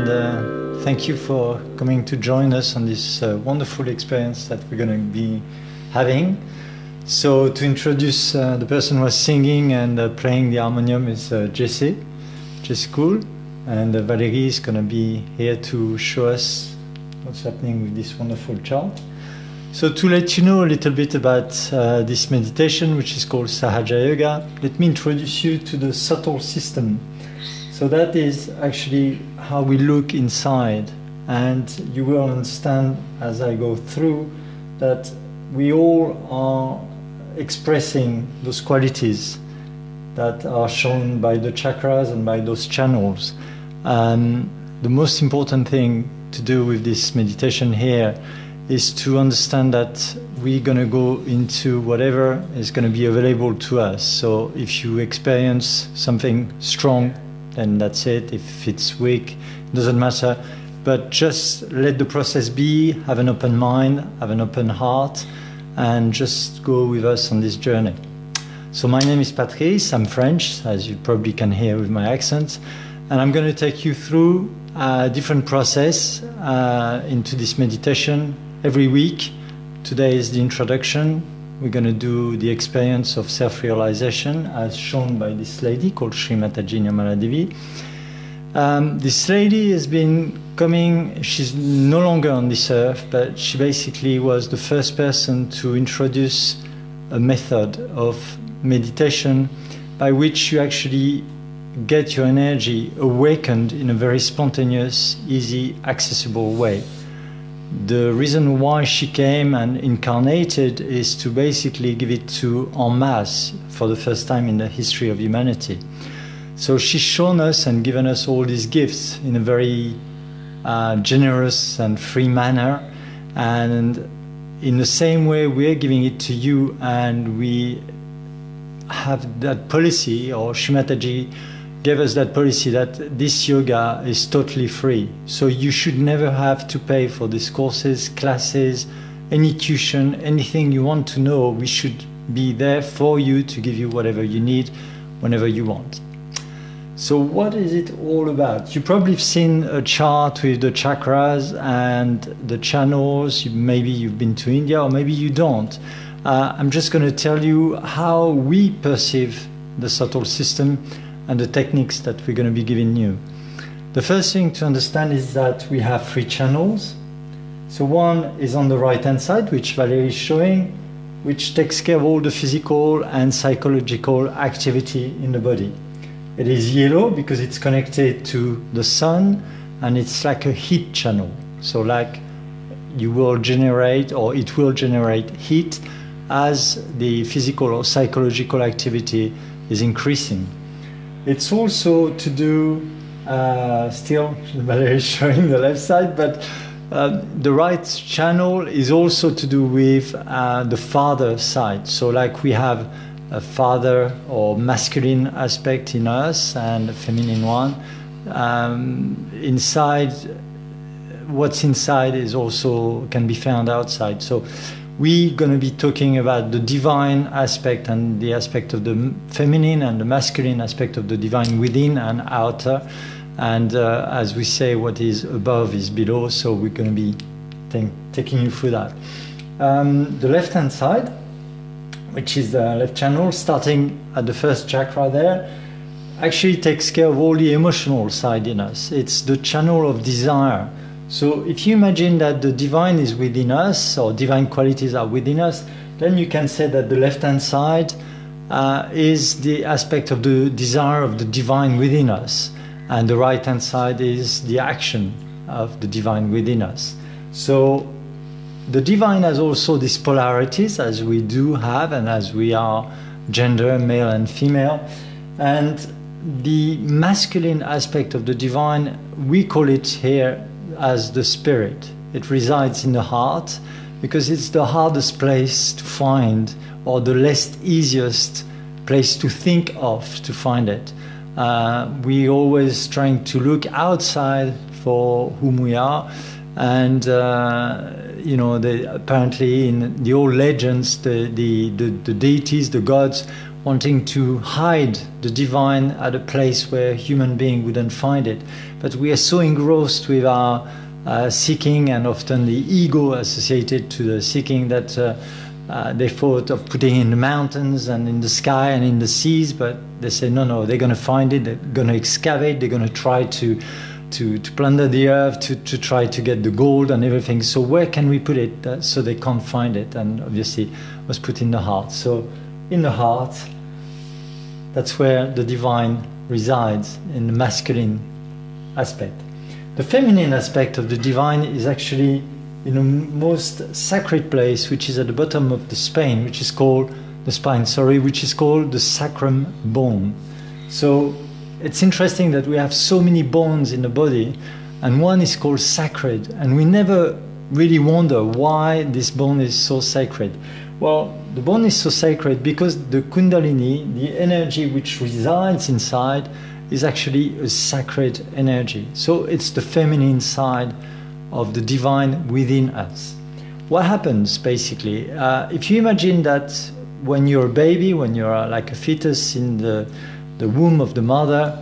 and thank you for coming to join us on this wonderful experience that we're going to be having. So to introduce the person who was singing and playing the harmonium is Jesse Cool, and Valérie is going to be here to show us what's happening with this wonderful chart. So to let you know a little bit about this meditation, which is called Sahaja Yoga, let me introduce you to the subtle system. So that is actually how we look inside, and you will understand as I go through that we all are expressing those qualities that are shown by the chakras and by those channels. The most important thing to do with this meditation here is to understand that we're going to go into whatever is going to be available to us. So if you experience something strong, then that's it. If it's weak, it doesn't matter. But just let the process be, have an open mind, have an open heart, and just go with us on this journey. So my name is Patrice, I'm French, as you probably can hear with my accent, and I'm going to take you through a different process into this meditation every week. Today is the introduction. We're going to do the experience of self-realization as shown by this lady called Sri Mataji Nirmala Devi. This lady has been coming, she's no longer on this earth, but she basically was the first person to introduce a method of meditation by which you actually get your energy awakened in a very spontaneous, easy, accessible way. The reason why she came and incarnated is to basically give it to en masse for the first time in the history of humanity. So she's shown us and given us all these gifts in a very generous and free manner, and in the same way we're giving it to you, and we have that policy, or Sri Mataji gave us that policy that this yoga is totally free. So you should never have to pay for these courses, classes, any tuition, anything you want to know. We should be there for you to give you whatever you need, whenever you want. So what is it all about? You probably have seen a chart with the chakras and the channels. Maybe you've been to India, or maybe you don't. I'm just going to tell you how we perceive the subtle system and the techniques that we're going to be giving you. The first thing to understand is that we have 3 channels. So one is on the right hand side, which Valérie is showing, which takes care of all the physical and psychological activity in the body. It is yellow because it's connected to the sun, and it's like a heat channel. So like you will generate, or it will generate heat as the physical or psychological activity is increasing. It's also to do, still Valérie is showing the left side, but the right channel is also to do with the father side. So like we have a father or masculine aspect in us and a feminine one. Inside, what's inside is also can be found outside. So we're going to be talking about the divine aspect and the aspect of the feminine and the masculine aspect of the divine within and outer. And as we say, what is above is below, so we're going to be taking you through that. The left-hand side, which is the left channel, starting at the first chakra there, actually takes care of all the emotional side in us. It's the channel of desire. So if you imagine that the divine is within us, or divine qualities are within us, then you can say that the left-hand side is the aspect of the desire of the divine within us, and the right-hand side is the action of the divine within us. So the divine has also these polarities, as we do have, and as we are gender, male and female. And the masculine aspect of the divine, we call it here as the spirit. It resides in the heart because it's the hardest place to find, or the least easiest place to think of to find it. We always trying to look outside for whom we are, and you know, apparently in the old legends, the deities, the gods, wanting to hide the divine at a place where human being wouldn't find it. But we are so engrossed with our seeking, and often the ego associated to the seeking, that they thought of putting in the mountains and in the sky and in the seas, but they say no, they're going to find it, they're going to excavate, they're going to try to plunder the earth, to try to get the gold and everything. So where can we put it so they can't find it? And obviously it was put in the heart. So in the heart, that's where the divine resides, in the masculine aspect. The feminine aspect of the divine is actually in the most sacred place, which is at the bottom of the spine, which is called the sacrum bone. So it's interesting that we have so many bones in the body, and one is called sacred, and we never really wonder why this bone is so sacred. Well, the bone is so sacred because the Kundalini, the energy which resides inside, is actually a sacred energy. So it's the feminine side of the divine within us. What happens basically, if you imagine that when you're a baby, when you're like a fetus in the womb of the mother,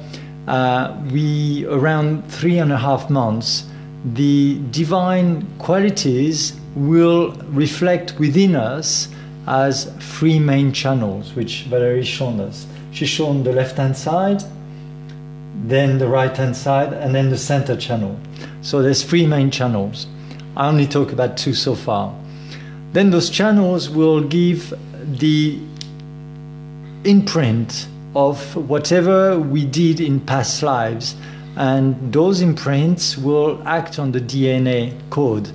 around 3.5 months, the divine qualities will reflect within us as 3 main channels, which Valerie shown us. She's shown the left-hand side, then the right-hand side, and then the center channel. So there's 3 main channels. I only talk about 2 so far. Then those channels will give the imprint of whatever we did in past lives, and those imprints will act on the DNA code.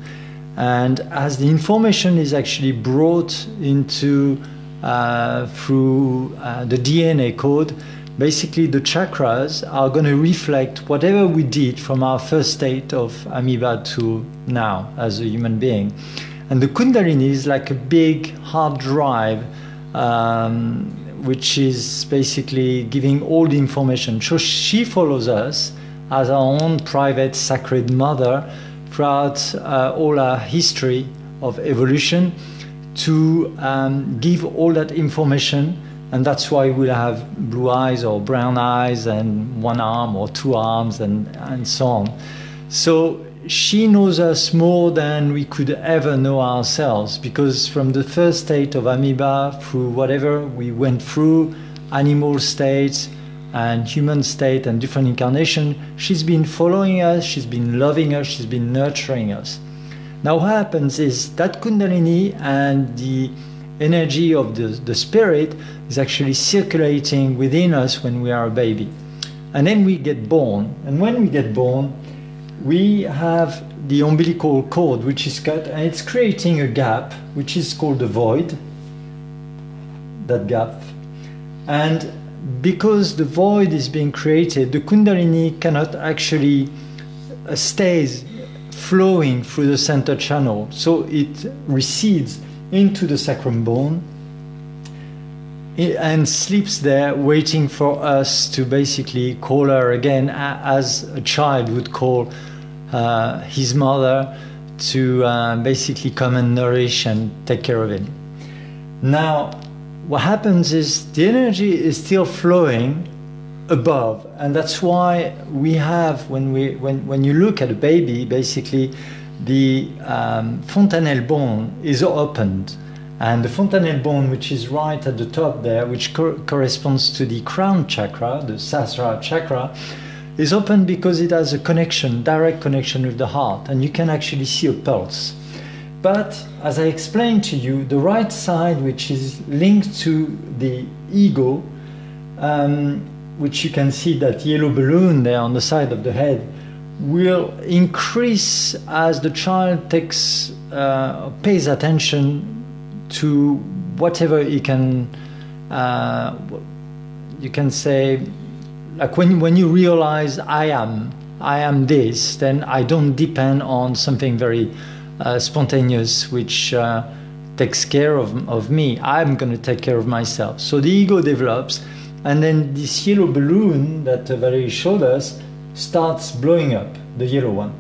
And as the information is actually brought into through the DNA code, basically the chakras are going to reflect whatever we did from our first state of amoeba to now as a human being. And the Kundalini is like a big hard drive, which is basically giving all the information. So she follows us as our own private sacred mother throughout all our history of evolution, to give all that information. And that's why we'll have blue eyes or brown eyes and 1 arm or 2 arms and so on. So she knows us more than we could ever know ourselves, because from the first state of amoeba through whatever we went through, animal states and human state and different incarnation, she's been following us, she's been loving us, she's been nurturing us. Now what happens is that Kundalini and the energy of the spirit is actually circulating within us when we are a baby. And then we get born. And when we get born, we have the umbilical cord, which is cut, and it's creating a gap, which is called the void, that gap. And because the void is being created, the Kundalini cannot actually stays flowing through the center channel. So it recedes into the sacrum bone and sleeps there, waiting for us to basically call her again, as a child would call his mother to basically come and nourish and take care of him. Now, what happens is the energy is still flowing above, and that's why we have, when you look at a baby, basically the fontanelle bone is opened, and the fontanelle bone, which is right at the top there, which corresponds to the crown chakra, the Sahasrara chakra, is open because it has a connection, direct connection with the heart, and you can actually see a pulse. But as I explained to you, the right side, which is linked to the ego, which you can see that yellow balloon there on the side of the head, will increase as the child pays attention to whatever he can, you can say, like when you realize I am this, then I don't depend on something very spontaneous which takes care of me. I'm going to take care of myself. So the ego develops, and then this yellow balloon that Valerie showed us starts blowing up, the yellow one.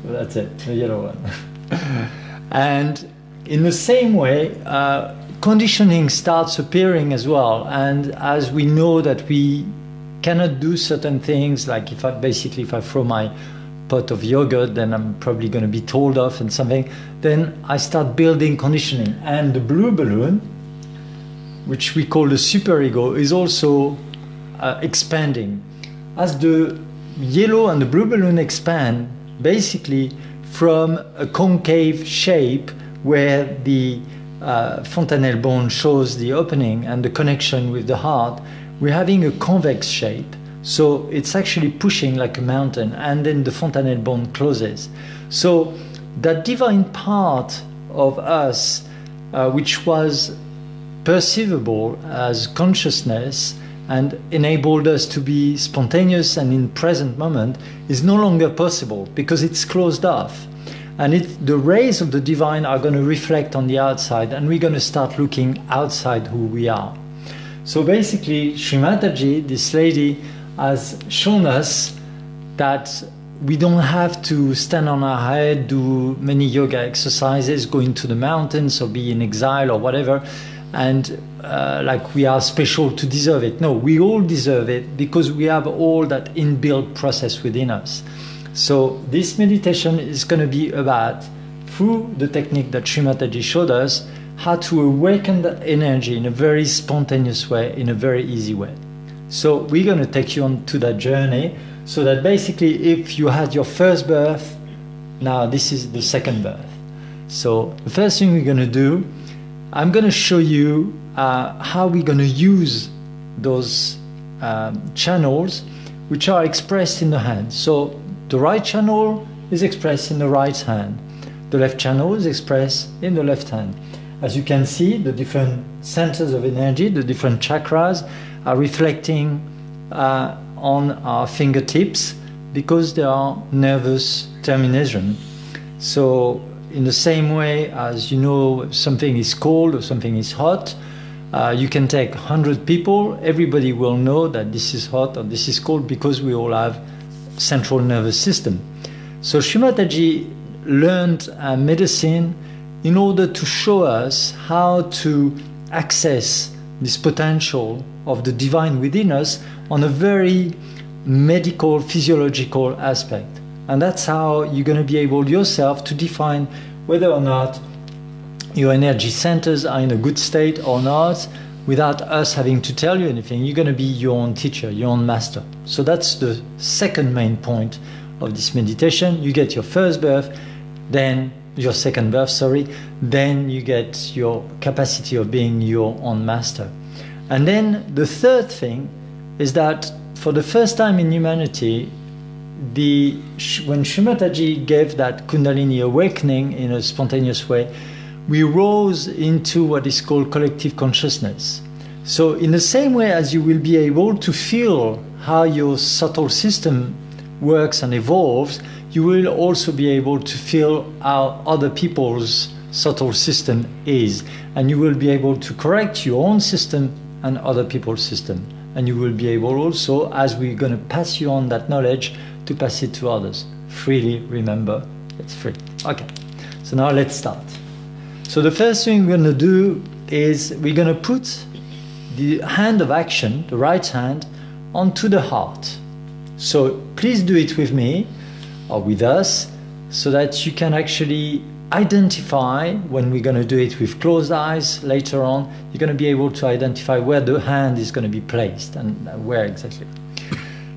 So that's it, the yellow one. And in the same way, conditioning starts appearing as well. And as we know that we cannot do certain things, like if I throw my pot of yogurt, then I'm probably going to be told off and something, then I start building conditioning. And the blue balloon, which we call the superego, is also expanding. As the yellow and the blue balloon expand, basically from a concave shape where the fontanelle bone shows the opening and the connection with the heart, we're having a convex shape. So it's actually pushing like a mountain, and then the fontanelle bone closes. So that divine part of us, which was perceivable as consciousness and enabled us to be spontaneous and in present moment, is no longer possible because it's closed off. And the rays of the divine are going to reflect on the outside, and we're going to start looking outside who we are. So basically, Sri Mataji, this lady, has shown us that we don't have to stand on our head, do many yoga exercises, go into the mountains or be in exile or whatever, and like we are special to deserve it. No, we all deserve it because we have all that inbuilt process within us. So this meditation is going to be about, through the technique that Sri Mataji showed us, how to awaken that energy in a very spontaneous way, in a very easy way. So we're going to take you on to that journey, so that basically if you had your first birth, now this is the second birth. So the first thing we're going to do, I'm going to show you how we're going to use those channels which are expressed in the hand. So the right channel is expressed in the right hand. The left channel is expressed in the left hand. As you can see, the different centers of energy, the different chakras, are reflecting on our fingertips because they are nervous termination. So in the same way as you know something is cold or something is hot, you can take 100 people, everybody will know that this is hot or this is cold because we all have central nervous system. So Sri Mataji learned medicine in order to show us how to access this potential of the divine within us on a very medical, physiological aspect. And that's how you're going to be able yourself to define whether or not your energy centers are in a good state or not, without us having to tell you anything. You're going to be your own teacher, your own master. So that's the second main point of this meditation. You get your first birth, then your second birth, then you get your capacity of being your own master. And then the third thing is that for the first time in humanity, when Sri Mataji gave that Kundalini awakening in a spontaneous way, we rose into what is called collective consciousness. So in the same way as you will be able to feel how your subtle system works and evolves, you will also be able to feel how other people's subtle system is. And you will be able to correct your own system and other people's system. And you will be able also, as we're going to pass you on that knowledge, to pass it to others. Freely, remember, it's free. Okay, so now let's start. So the first thing we're going to do is we're going to put the hand of action, the right hand, onto the heart. So please do it with me or with us so that you can actually identify, when we're going to do it with closed eyes later on, you're going to be able to identify where the hand is going to be placed and where exactly.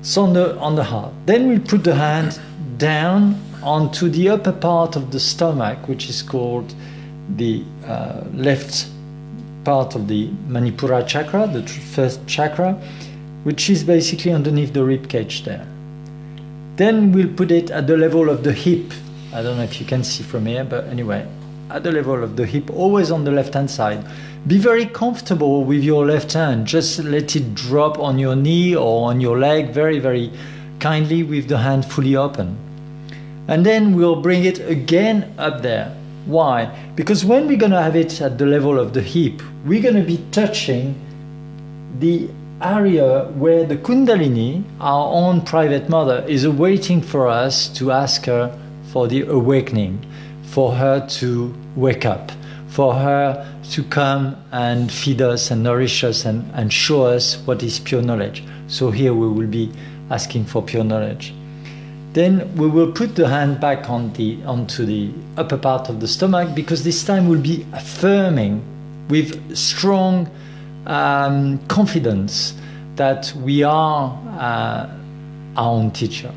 So on the heart. Then we'll put the hand down onto the upper part of the stomach, which is called the left part of the Manipura chakra, the first chakra, which is basically underneath the rib cage there. Then we'll put it at the level of the hip. I don't know if you can see from here, but anyway, at the level of the hip, always on the left-hand side. Be very comfortable with your left hand. Just let it drop on your knee or on your leg very, very kindly with the hand fully open. And then we'll bring it again up there. Why? Because when we're going to have it at the level of the hip, we're going to be touching the area where the Kundalini, our own private mother, is awaiting for us to ask her for the awakening, for her to wake up, for her to come and feed us and nourish us and show us what is pure knowledge. So here we will be asking for pure knowledge. Then we will put the hand back onto the upper part of the stomach, because this time we'll be affirming with strong confidence that we are our own teacher.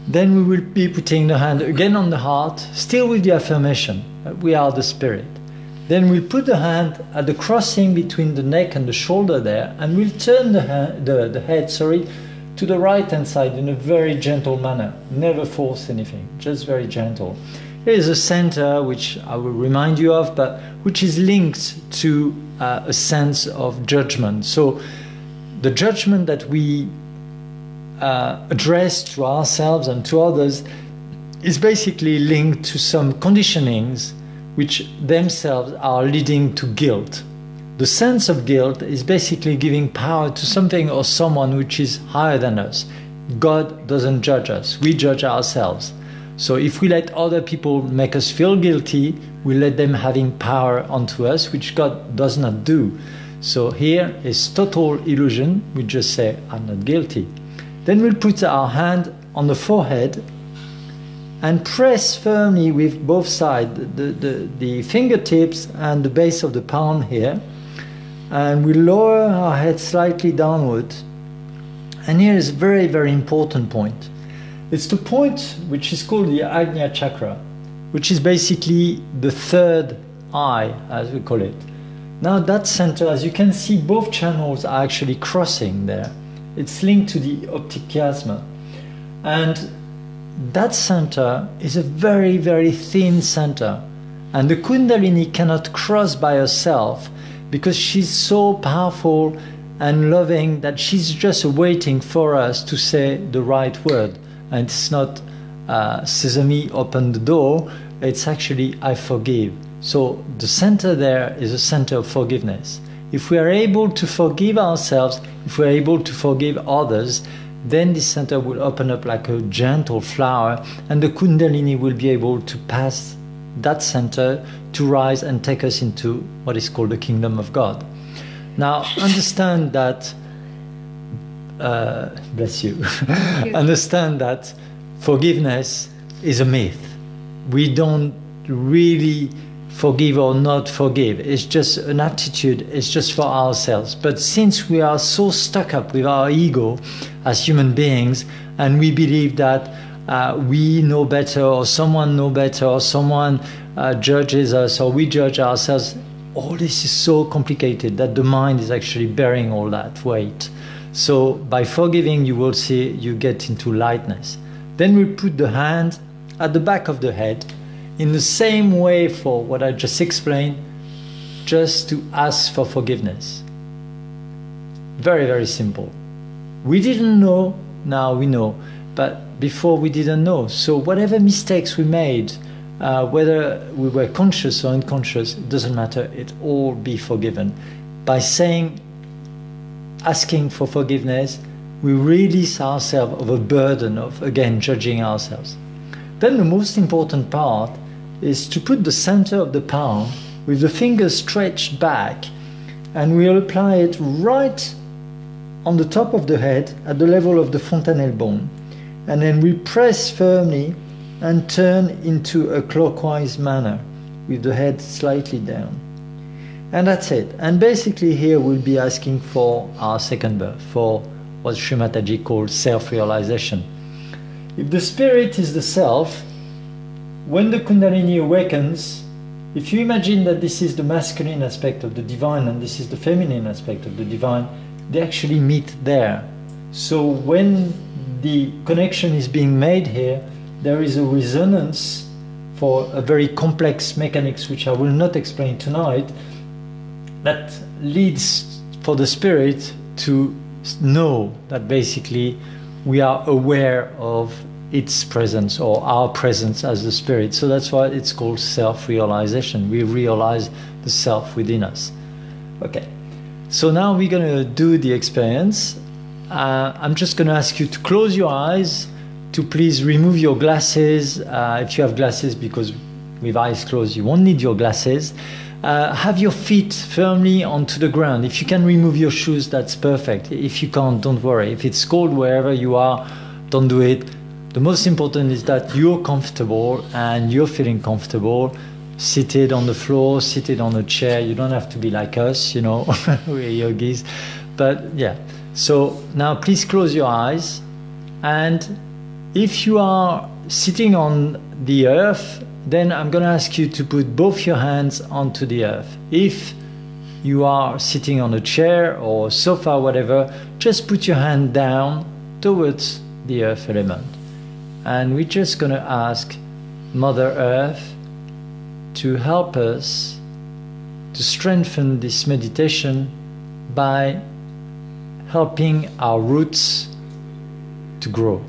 Then we will be putting the hand again on the heart, still with the affirmation that we are the spirit. Then we'll put the hand at the crossing between the neck and the shoulder there, and we'll turn the head to the right hand side in a very gentle manner. Never force anything, just very gentle. There is a center which I will remind you of, but which is linked to a sense of judgment. So the judgment that we address to ourselves and to others is basically linked to some conditionings which themselves are leading to guilt. The sense of guilt is basically giving power to something or someone which is higher than us. God doesn't judge us, we judge ourselves. So if we let other people make us feel guilty, we let them having power onto us, which God does not do. So here is total illusion. We just say, I'm not guilty. Then we'll put our hand on the forehead and press firmly with both sides, the fingertips and the base of the palm here. And we lower our head slightly downward. And here is a very, very important point. It's the point which is called the Ajna chakra, which is basically the third eye, as we call it. Now that center, as you can see, both channels are actually crossing there. It's linked to the optic chiasma. And that center is a very, very thin center. And the Kundalini cannot cross by herself because she's so powerful and loving that she's just waiting for us to say the right word. And it's not Sesame, open the door. It's actually I forgive. So the center there is a center of forgiveness. If we are able to forgive ourselves, if we are able to forgive others, then this center will open up like a gentle flower, and the Kundalini will be able to pass that center to rise and take us into what is called the kingdom of God. Now understand that, bless you, understand that forgiveness is a myth. We don't really forgive or not forgive. It's just an attitude, it's just for ourselves. But since we are so stuck up with our ego as human beings, and we believe that we know better, or someone knows better, or someone judges us, or we judge ourselves, all this is so complicated that the mind is actually bearing all that weight. So by forgiving, you will see you get into lightness. Then we put the hand at the back of the head, in the same way for what I just explained, just to ask for forgiveness. Very, very simple. We didn't know, now we know, but before we didn't know. So whatever mistakes we made, whether we were conscious or unconscious, it doesn't matter, it all be forgiven. By saying, asking for forgiveness, we release ourselves of a burden of, again, judging ourselves. Then the most important part is to put the center of the palm with the fingers stretched back, and we'll apply it right on the top of the head at the level of the fontanelle bone. And then we press firmly and turn into a clockwise manner with the head slightly down. And that's it. And basically here we'll be asking for our second birth, for what Sri Mataji calls self-realization. If the spirit is the self, when the Kundalini awakens, if you imagine that this is the masculine aspect of the divine and this is the feminine aspect of the divine, they actually meet there. So when the connection is being made here, there is a resonance for a very complex mechanics which I will not explain tonight, that leads for the spirit to know that basically we are aware of its presence or our presence as the spirit. So that's why it's called self-realization. We realize the self within us. Okay, so now we're going to do the experience. I'm just going to ask you to close your eyes, to please remove your glasses if you have glasses, because with eyes closed. You won't need your glasses. Have your feet firmly onto the ground. If you can remove your shoes, that's perfect. If you can't, don't worry. If it's cold wherever you are, don't do it. The most important is that you're comfortable and you're feeling comfortable, seated on the floor, seated on a chair. You don't have to be like us, you know, we're yogis. But yeah, so now please close your eyes. And if you are sitting on the earth, then I'm going to ask you to put both your hands onto the earth. If you are sitting on a chair or sofa, whatever, just put your hand down towards the earth element. And we're just going to ask Mother Earth to help us to strengthen this meditation by helping our roots to grow.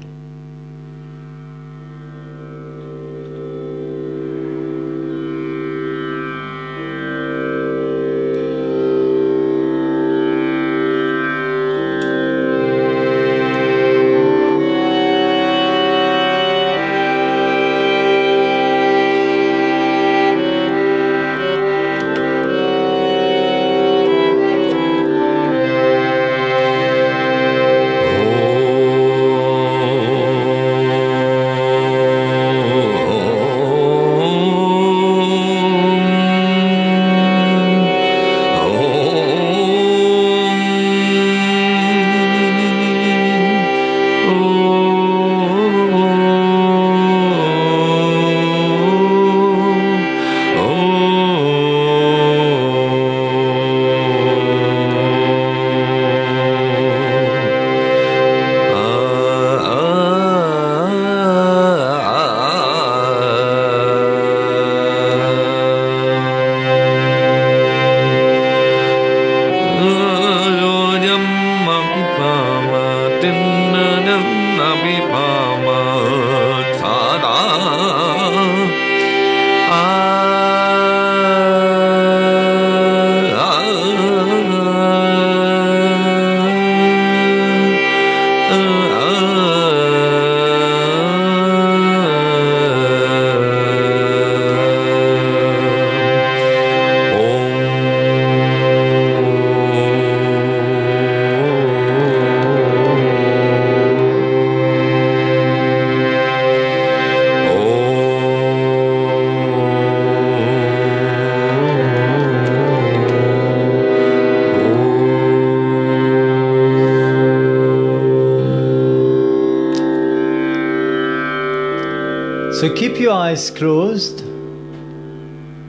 So keep your eyes closed.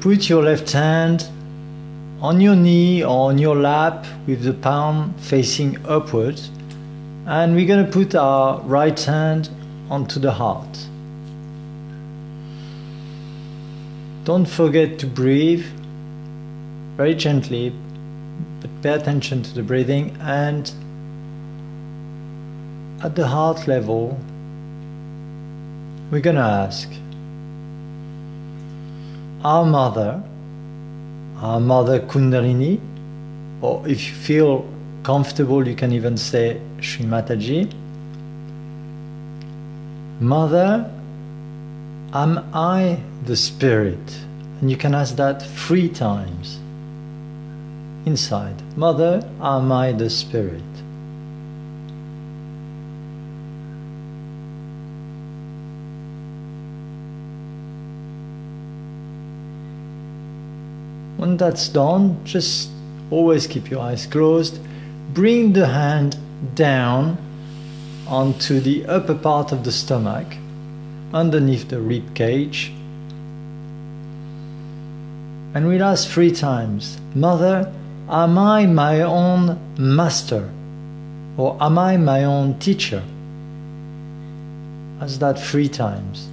Put your left hand on your knee or on your lap with the palm facing upwards. And we're going to put our right hand onto the heart. Don't forget to breathe very gently, but pay attention to the breathing. And at the heart level, we're going to ask our mother Kundalini, or if you feel comfortable, you can even say Shri Mataji. Mother, am I the spirit? And you can ask that 3 times inside. Mother, am I the spirit? When that's done, just always keep your eyes closed. Bring the hand down onto the upper part of the stomach, underneath the rib cage. And we'll ask 3 times, Mother, am I my own master? Or am I my own teacher? Ask that 3 times.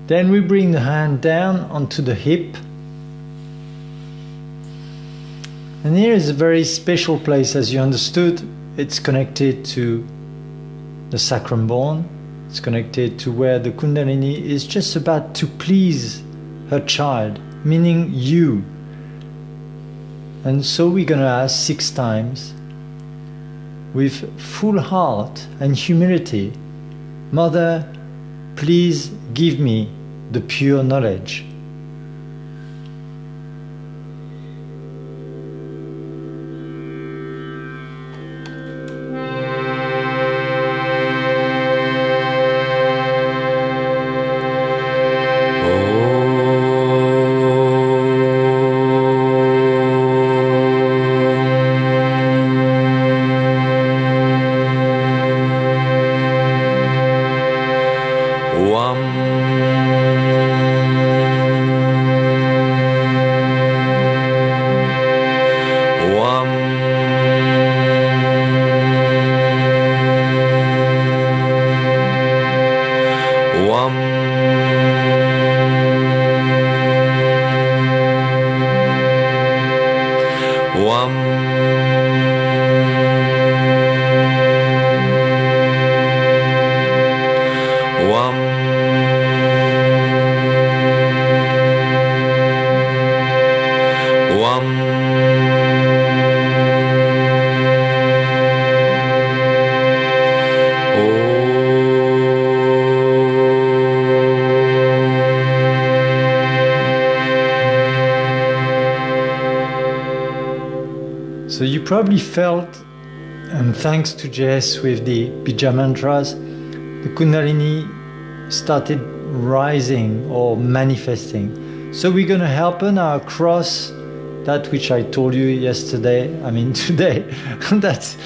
Then we bring the hand down onto the hip. And here is a very special place, as you understood. It's connected to the sacrum bone. It's connected to where the Kundalini is just about to please her child, meaning you. And so we're going to ask 6 times with full heart and humility, Mother, please give me the pure knowledge. So you probably felt, and thanks to JS with the Bija mantras, the Kundalini started rising or manifesting. So we're going to help her now cross that which I told you today, that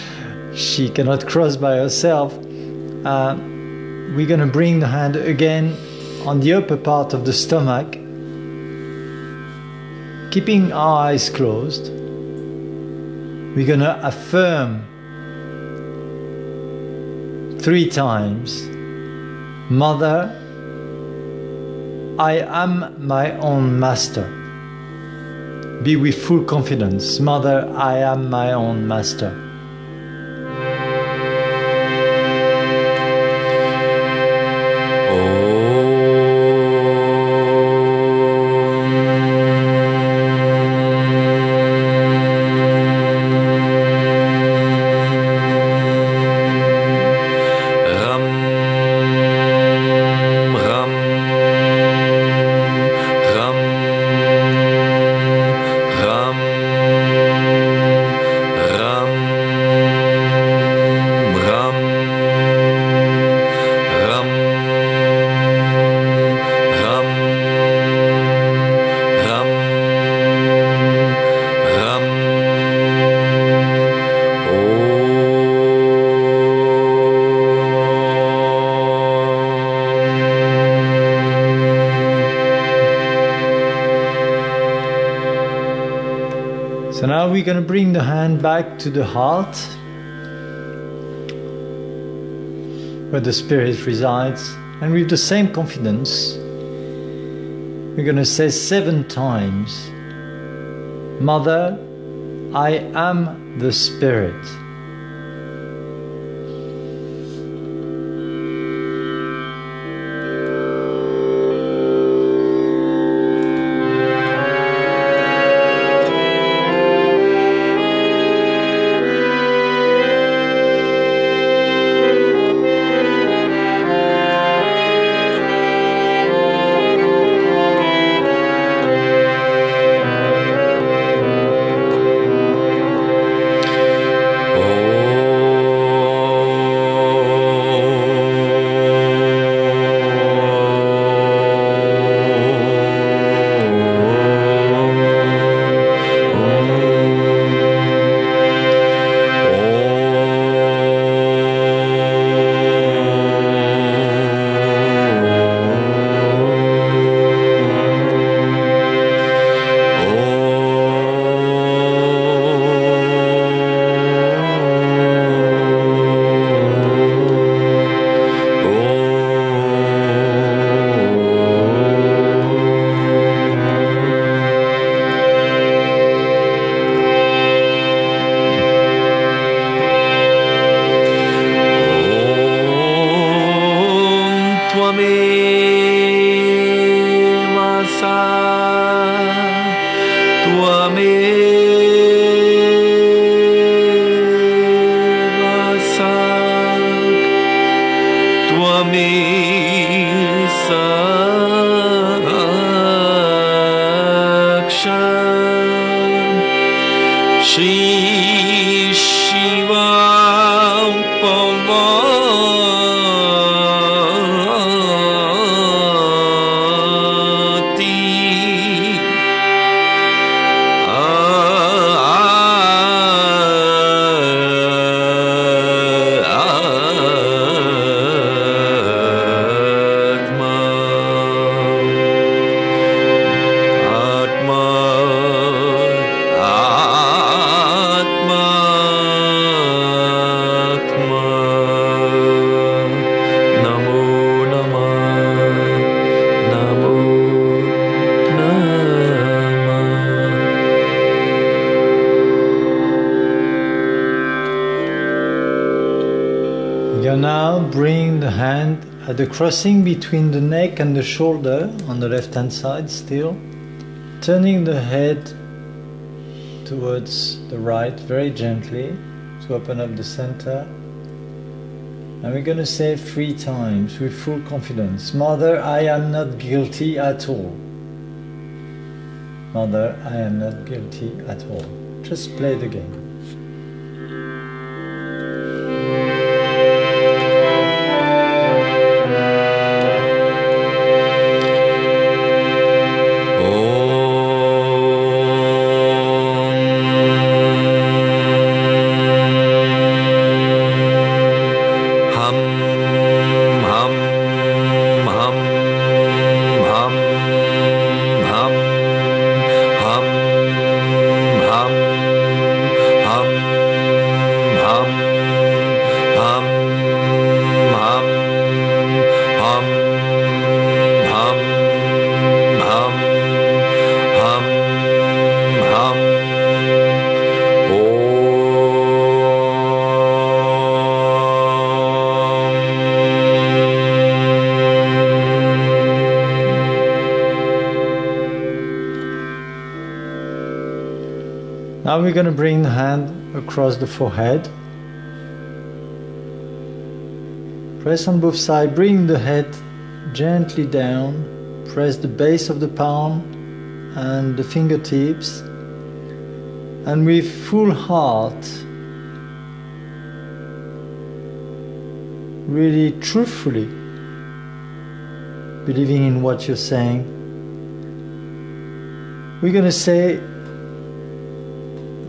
she cannot cross by herself. We're going to bring the hand again on the upper part of the stomach, keeping our eyes closed. We're going to affirm 3 times, Mother, I am my own master. Be with full confidence, Mother, I am my own master. So now we're going to bring the hand back to the heart, where the spirit resides, and with the same confidence, we're going to say 7 times, Mother, I am the spirit. sa Tvameva sak Tvamisakshan Shri Shiva Now bring the hand at the crossing between the neck and the shoulder on the left hand side still, turning the head towards the right very gently to open up the center. And we're going to say 3 times with full confidence. Mother, I am not guilty at all. Mother, I am not guilty at all. Just play the game. Now we're going to bring the hand across the forehead. Press on both sides, bring the head gently down, press the base of the palm and the fingertips, and with full heart, really truthfully believing in what you're saying, we're going to say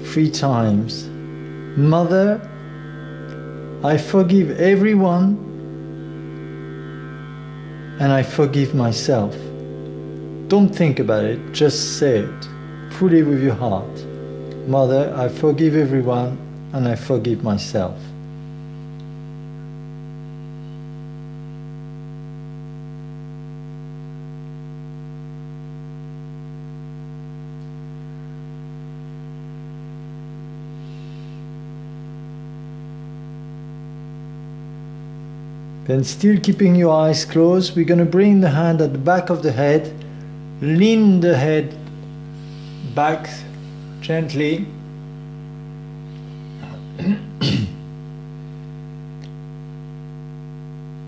3 times, Mother, I forgive everyone and I forgive myself. Don't think about it, just say it fully with your heart. Mother, I forgive everyone and I forgive myself. Then still keeping your eyes closed, we're going to bring the hand at the back of the head, lean the head back gently.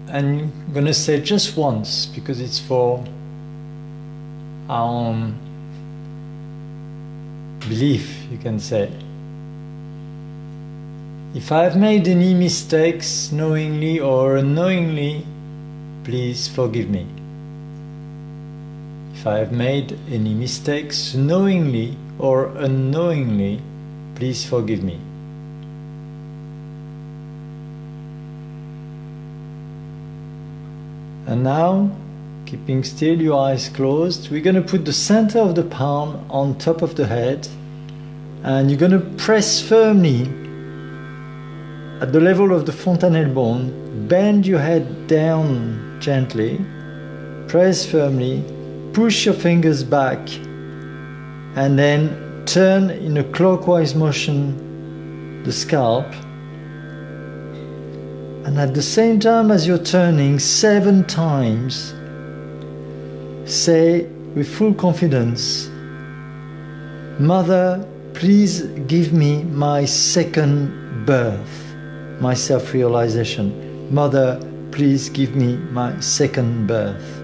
And I'm going to say just once, because it's for our own belief, you can say. If I have made any mistakes, knowingly or unknowingly, please forgive me. If I have made any mistakes, knowingly or unknowingly, please forgive me. And now, keeping still, your eyes closed, we're going to put the center of the palm on top of the head, and you're going to press firmly at the level of the fontanelle bone. Bend your head down gently, press firmly, push your fingers back, and then turn in a clockwise motion the scalp. And at the same time as you're turning 7 times, say with full confidence, Mother, please give me my second birth, my self-realization. Mother, please give me my second birth.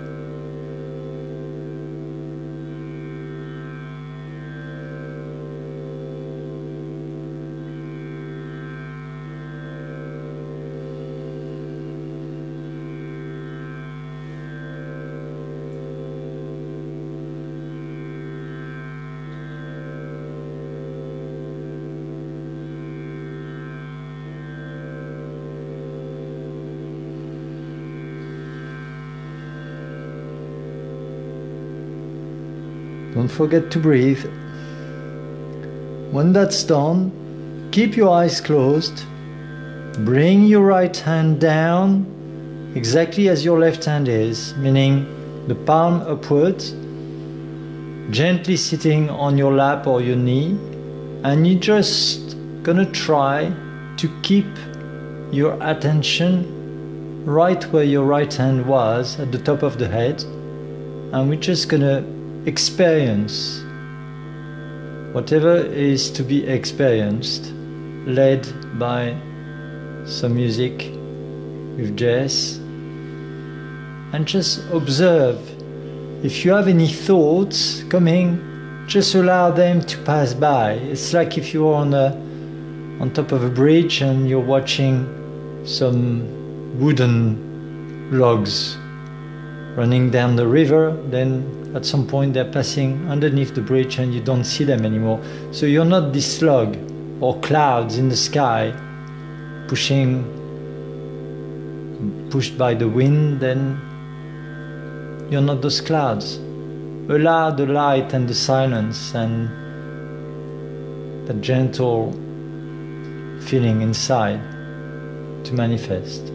Don't forget to breathe. When that's done, keep your eyes closed. Bring your right hand down exactly as your left hand is, meaning the palm upwards, gently sitting on your lap or your knee, and you're just gonna try to keep your attention right where your right hand was at the top of the head, and we're just gonna experience whatever is to be experienced, led by some music with Jess, and just observe. If you have any thoughts coming, just allow them to pass by. It's like if you're on top of a bridge and you're watching some wooden logs running down the river, then at some point they're passing underneath the bridge and you don't see them anymore. So you're not this log or clouds in the sky pushed by the wind, then you're not those clouds. Allow the light and the silence and the gentle feeling inside to manifest.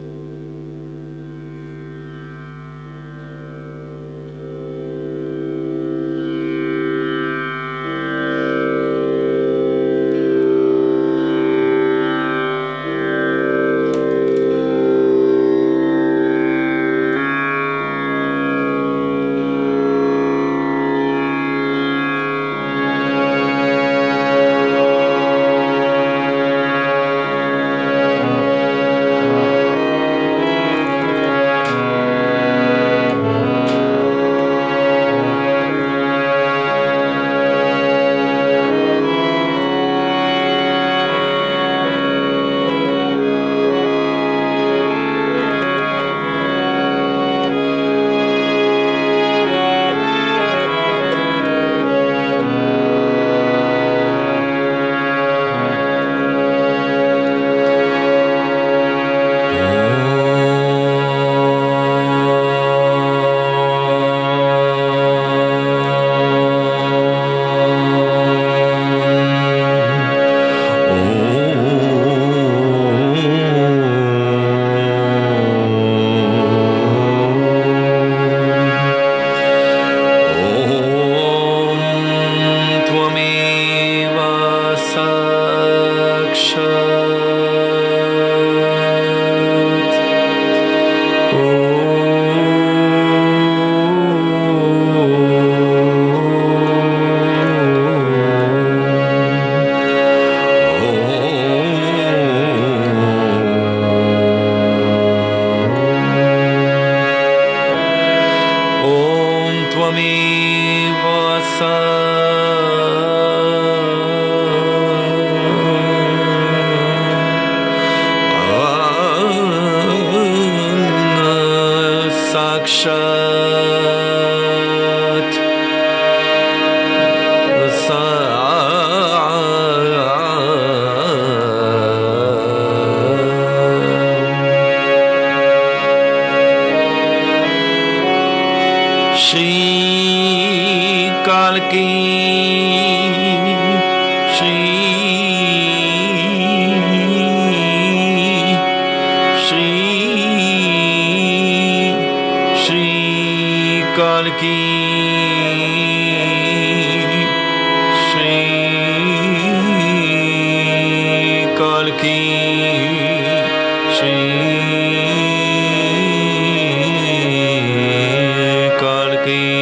Kalki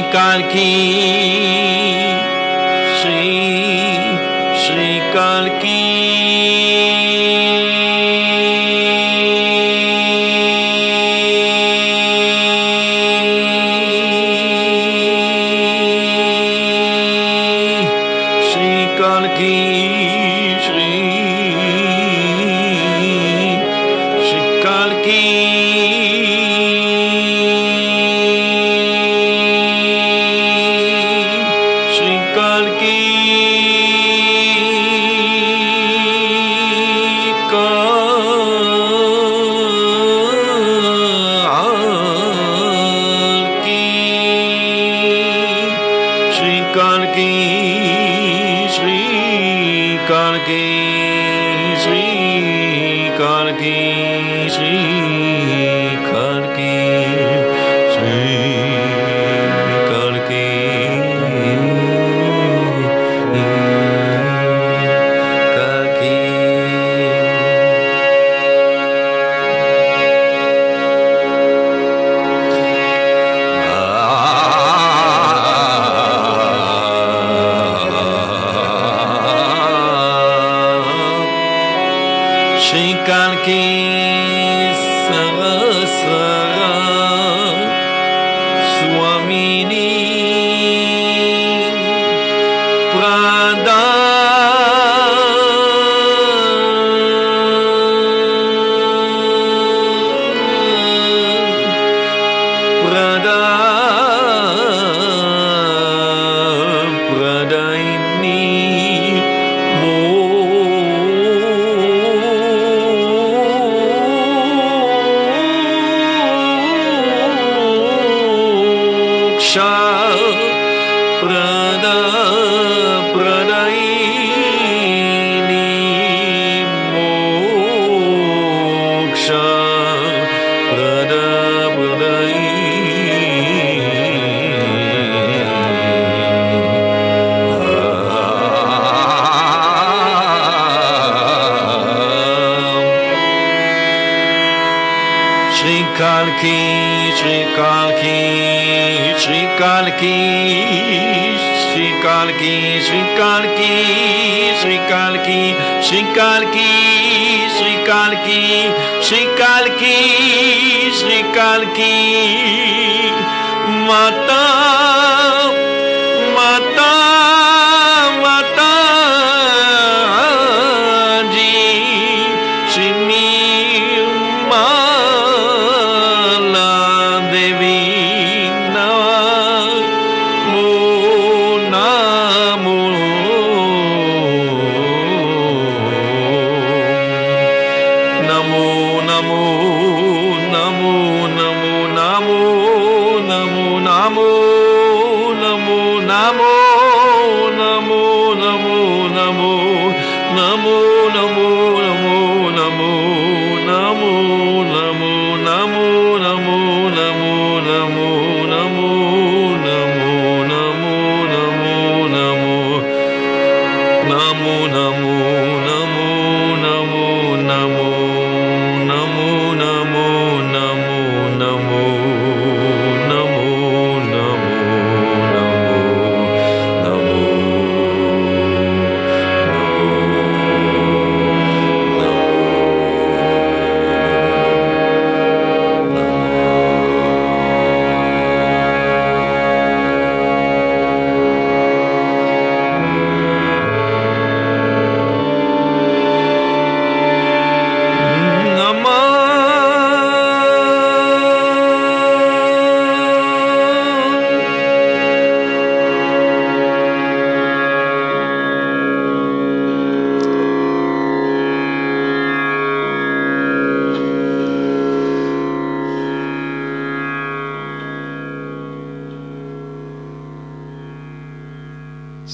Kalki, Shri Kalki.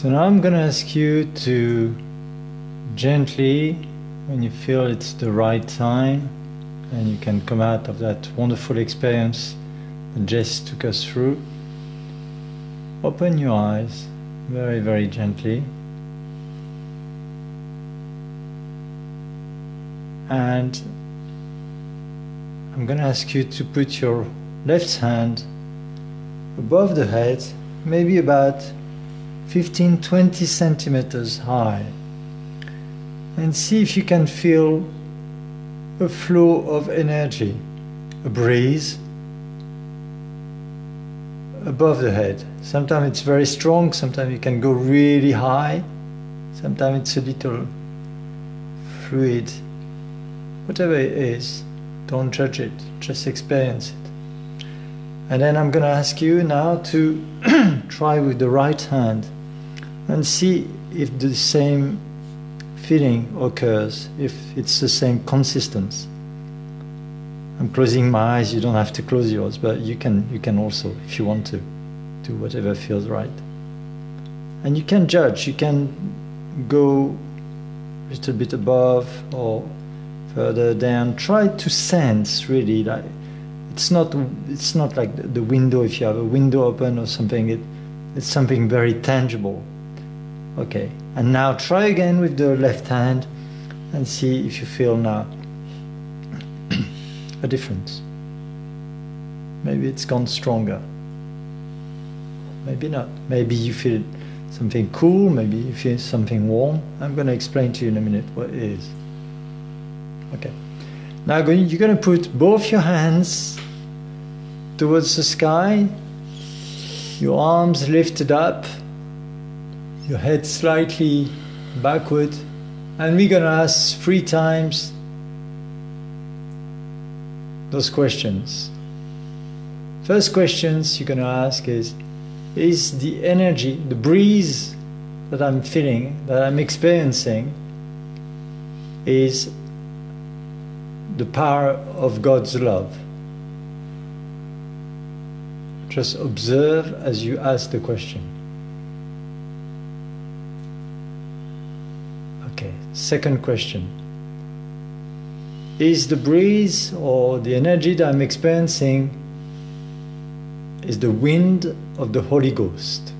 So now I'm going to ask you to gently, when you feel it's the right time and you can come out of that wonderful experience that Jess took us through, open your eyes very, very gently. And I'm going to ask you to put your left hand above the head, maybe about 15-20 centimeters high. And see if you can feel a flow of energy, a breeze above the head. Sometimes it's very strong, sometimes it can go really high, sometimes it's a little fluid. Whatever it is, don't judge it, just experience it. And then I'm going to ask you now to try with the right hand and see if the same feeling occurs, if it's the same consistency. I'm closing my eyes, you don't have to close yours, but you can also, if you want to, do whatever feels right. And you can judge, you can go a little bit above or further down. Try to sense really, like it's not like the window, if you have a window open or something, it's something very tangible. Okay, and now try again with the left hand and see if you feel now a difference. Maybe it's gone stronger, maybe not. Maybe you feel something cool, maybe you feel something warm. I'm going to explain to you in a minute what it is. Okay, now you're going to put both your hands towards the sky, your arms lifted up, your head slightly backward, and we're going to ask 3 times those questions. First questions you're going to ask is the energy, the breeze that I'm feeling, that I'm experiencing, is the power of God's love? Just observe as you ask the question. Okay, second question. Is the breeze or the energy that I'm experiencing is the wind of the Holy Ghost?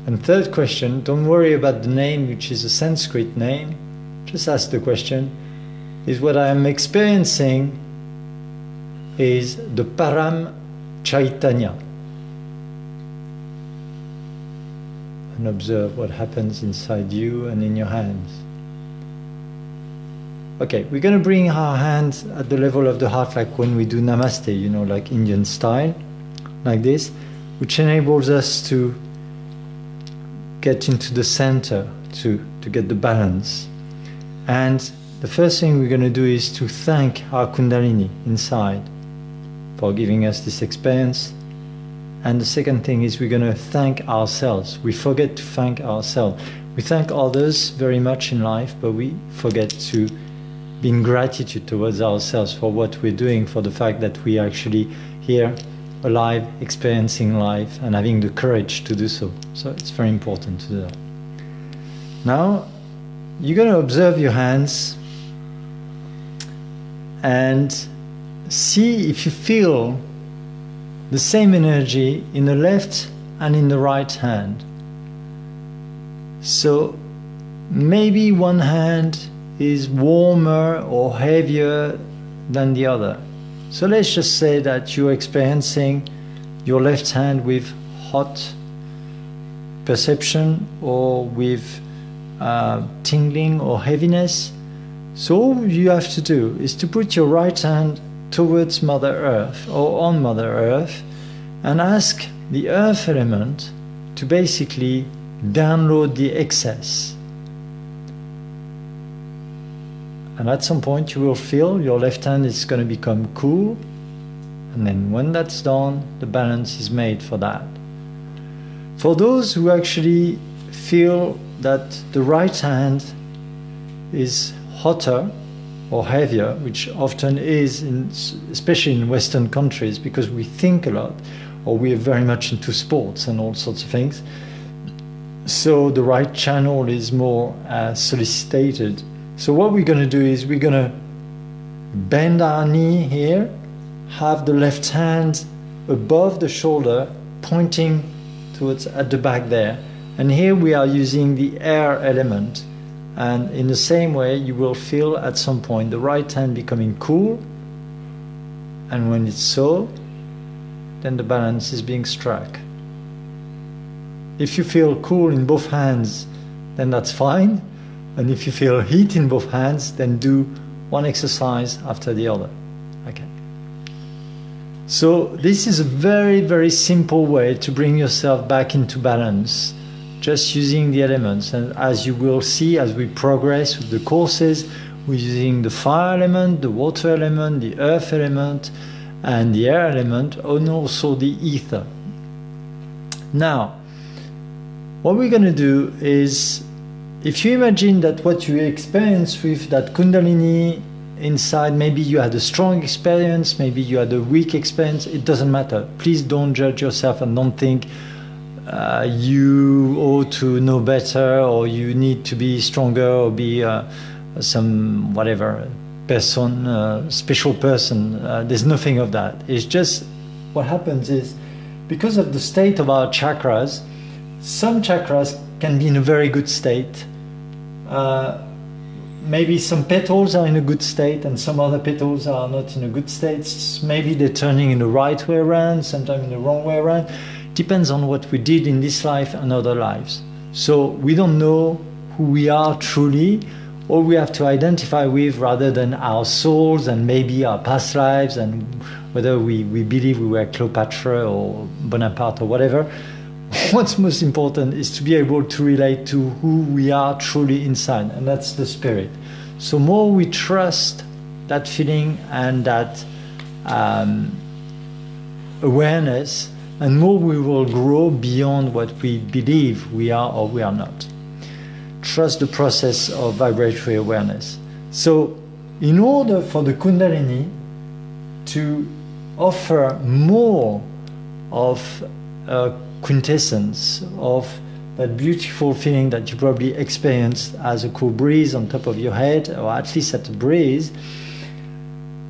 And third question, don't worry about the name, which is a Sanskrit name. Just ask the question, is what I am experiencing is the Param Chaitanya? And observe what happens inside you and in your hands. Okay, we're going to bring our hands at the level of the heart, like when we do Namaste, you know, like Indian style, like this, which enables us to get into the center, to get the balance. And the first thing we're going to do is to thank our Kundalini inside for giving us this experience. And the second thing is we're going to thank ourselves. We forget to thank ourselves. We thank others very much in life, but we forget to be in gratitude towards ourselves for what we're doing, for the fact that we are actually here, alive, experiencing life, and having the courage to do so. So it's very important to do that. Now, you're going to observe your hands and see if you feel the same energy in the left and in the right hand. So maybe one hand is warmer or heavier than the other. So let's just say that you're experiencing your left hand with hot perception or with tingling or heaviness. So all you have to do is to put your right hand towards Mother Earth or on Mother Earth and ask the earth element to basically download the excess. And at some point you will feel your left hand is going to become cool, and then when that's done, the balance is made for that. For those who actually feel that the right hand is hotter or heavier, which often is, especially in Western countries, because we think a lot, or we are very much into sports and all sorts of things, so the right channel is more solicited. So what we're going to do is we're going to bend our knee here, have the left hand above the shoulder, pointing towards at the back there. And here we are using the air element, And in the same way, you will feel at some point the right hand becoming cool. And when it's so, then the balance is being struck. If you feel cool in both hands, then that's fine. And if you feel heat in both hands, then do one exercise after the other. Okay. So this is a very, very simple way to bring yourself back into balance, just using the elements. And as you will see, as we progress with the courses, we're using the fire element, the water element, the earth element, and the air element, and also the ether. Now, what we're going to do is, if you imagine that what you experience with that Kundalini inside, maybe you had a strong experience, maybe you had a weak experience, it doesn't matter. Please don't judge yourself and don't think you ought to know better, or you need to be stronger, or be some whatever person, special person. There's nothing of that. It's just what happens is, because of the state of our chakras, some chakras can be in a very good state. Maybe some petals are in a good state and some other petals are not in a good state. Maybe they're turning in the right way around, sometimes in the wrong way around. Depends on what we did in this life and other lives. So we don't know who we are truly. All we have to identify with, rather than our souls and maybe our past lives, and whether we believe we were Cleopatra or Bonaparte or whatever, what's most important is to be able to relate to who we are truly inside, and that's the spirit. So more we trust that feeling and that awareness, and more we will grow beyond what we believe we are or we are not. Trust the process of vibratory awareness. So in order for the Kundalini to offer more of a quintessence of that beautiful feeling that you probably experienced as a cool breeze on top of your head, or at least at a breeze,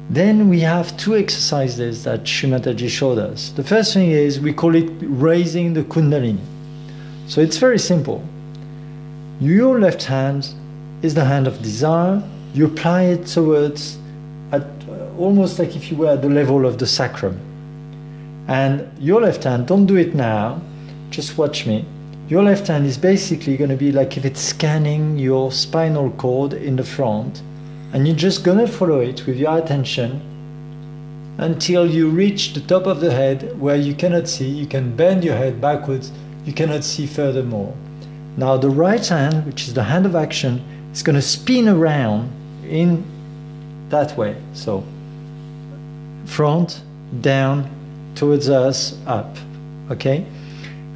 then we have two exercises that Shri Mataji showed us. The first thing is, we call it raising the Kundalini. So it's very simple. Your left hand is the hand of desire. You apply it towards, almost like if you were at the level of the sacrum. And your left hand, don't do it now, just watch me. Your left hand is basically going to be like if it's scanning your spinal cord in the front, and you're just going to follow it with your attention until you reach the top of the head where you cannot see. You can bend your head backwards, you cannot see furthermore. Now the right hand, which is the hand of action, is going to spin around in that way. So front, down, towards us, up. Okay?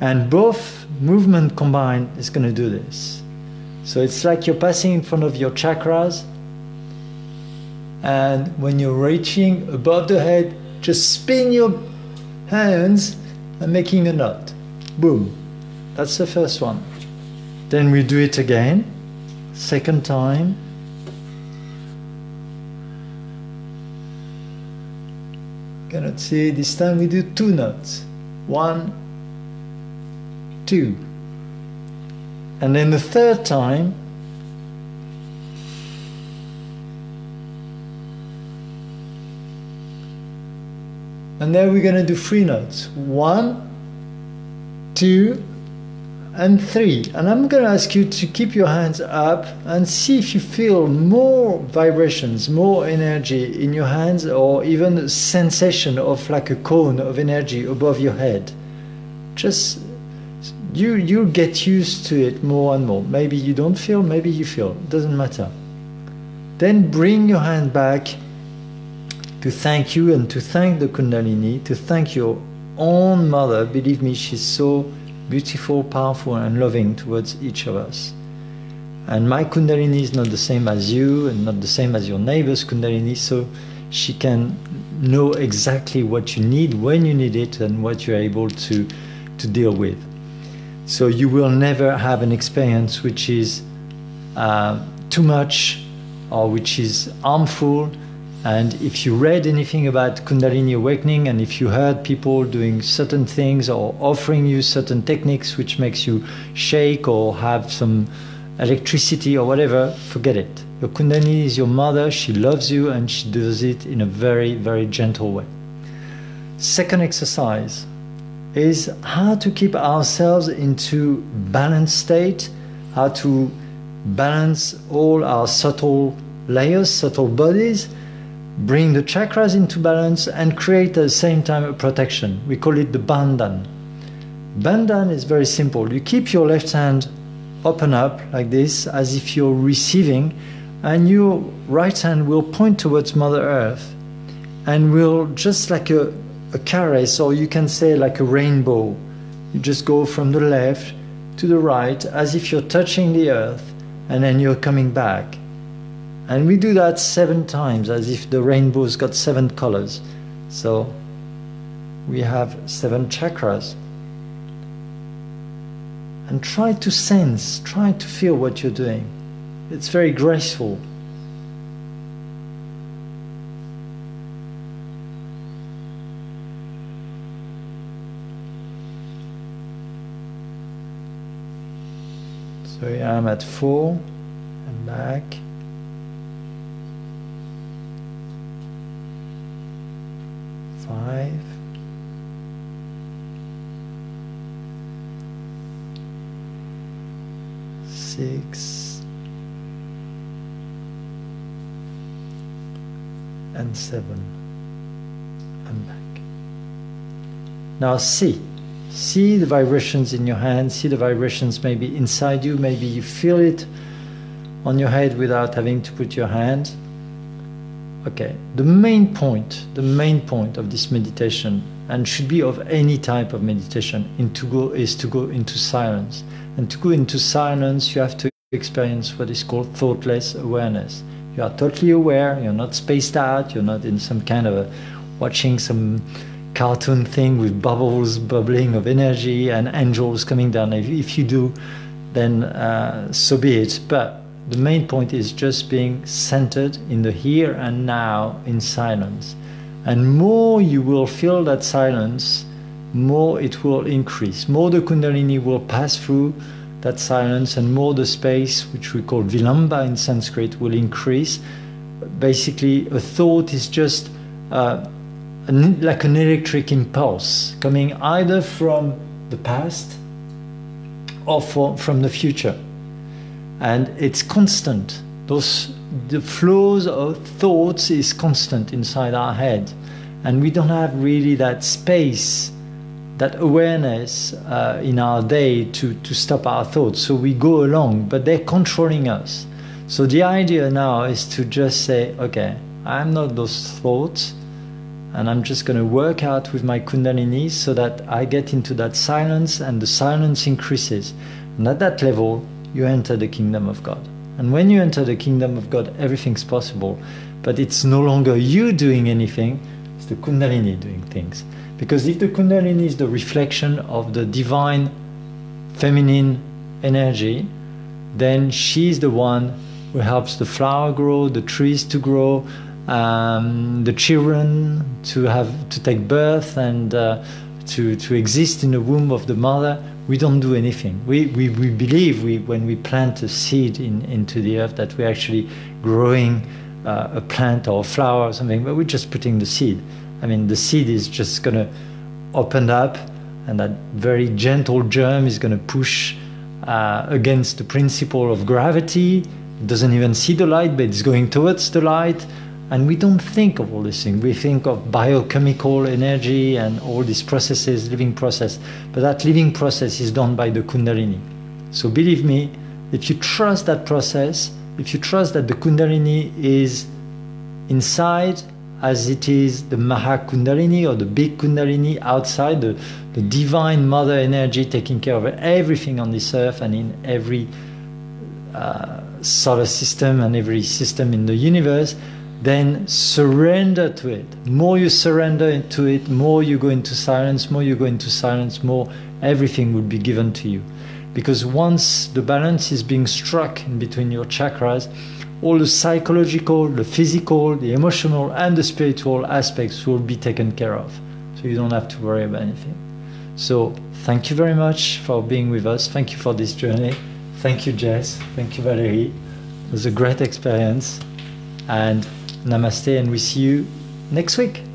And both movement combined is going to do this. So it's like you're passing in front of your chakras, and when you're reaching above the head, just spin your hands and making a knot. Boom. That's the first one. Then we do it again, second time. Cannot see, this time we do 2 knots. 1, 2. And then the third time, and then we're going to do 3 knots. 1, 2, and 3. And I'm going to ask you to keep your hands up and see if you feel more vibrations, more energy in your hands, or even a sensation of like a cone of energy above your head. Just you'll get used to it more and more. Maybe you don't feel, maybe you feel, it doesn't matter. Then bring your hand back to thank you and to thank the Kundalini, to thank your own mother. Believe me, she's so beautiful, powerful and loving towards each of us. And my Kundalini is not the same as you and not the same as your neighbor's Kundalini, so she can know exactly what you need, when you need it, and what you're able to deal with. So you will never have an experience which is too much or which is harmful. And if you read anything about Kundalini awakening, and if you heard people doing certain things or offering you certain techniques which makes you shake or have some electricity or whatever, forget it. Your Kundalini is your mother, she loves you, and she does it in a very, very gentle way. Second exercise is how to keep ourselves into balanced state, how to balance all our subtle layers, subtle bodies, bring the chakras into balance, and create at the same time a protection. We call it the bandhan. Bandhan is very simple. You keep your left hand open up like this, as if you're receiving, and your right hand will point towards Mother Earth and will, just like a caress, or you can say like a rainbow, you just go from the left to the right as if you're touching the earth, and then you're coming back. And we do that 7 times, as if the rainbow's got 7 colors. So we have 7 chakras. And try to sense, try to feel what you're doing. It's very graceful. So here I'm at 4 and back. Five. 6 and 7 and back. Now see the vibrations in your hand, see the vibrations maybe inside you, maybe you feel it on your head without having to put your hand. Okay, the main point of this meditation, and should be of any type of meditation, is to go into silence. And to go into silence, you have to experience what is called thoughtless awareness. You are totally aware, you're not spaced out, you're not in some kind of watching some cartoon thing with bubbles bubbling of energy and angels coming down. If you do, then so be it. But the main point is just being centered in the here and now in silence. And more you will feel that silence, more it will increase. More the Kundalini will pass through that silence, and more the space, which we call Vilamba in Sanskrit, will increase. Basically, a thought is just like an electric impulse coming either from the past or from the future. And it's constant. The flows of thoughts is constant inside our head. And we don't have really that space, that awareness in our day to stop our thoughts. So we go along, but they're controlling us. So the idea now is to just say, okay, I'm not those thoughts, and I'm just going to work out with my Kundalini so that I get into that silence, and the silence increases. And at that level, you enter the kingdom of God. And when you enter the kingdom of God, everything's possible. But it's no longer you doing anything, it's the Kundalini doing things. Because if the Kundalini is the reflection of the divine feminine energy, then she's the one who helps the flower grow, the trees to grow, the children to take birth and to exist in the womb of the mother. We don't do anything. We believe when we plant a seed into the earth that we're actually growing a plant or a flower or something, but we're just putting the seed. I mean, the seed is just going to open up, and that very gentle germ is going to push against the principle of gravity. It doesn't even see the light, but it's going towards the light. And we don't think of all these things. We think of biochemical energy and all these processes, living process. But that living process is done by the Kundalini. So believe me, if you trust that process, if you trust that the Kundalini is inside, as it is the Maha Kundalini or the big Kundalini outside, the divine mother energy taking care of everything on this earth and in every solar system and every system in the universe, then surrender to it. More you surrender to it, more you go into silence, more everything will be given to you. Because once the balance is being struck in between your chakras, all the psychological, the physical, the emotional, and the spiritual aspects will be taken care of. So you don't have to worry about anything. So thank you very much for being with us. Thank you for this journey. Thank you, Jess. Thank you, Valerie. It was a great experience. And namaste, and we see you next week.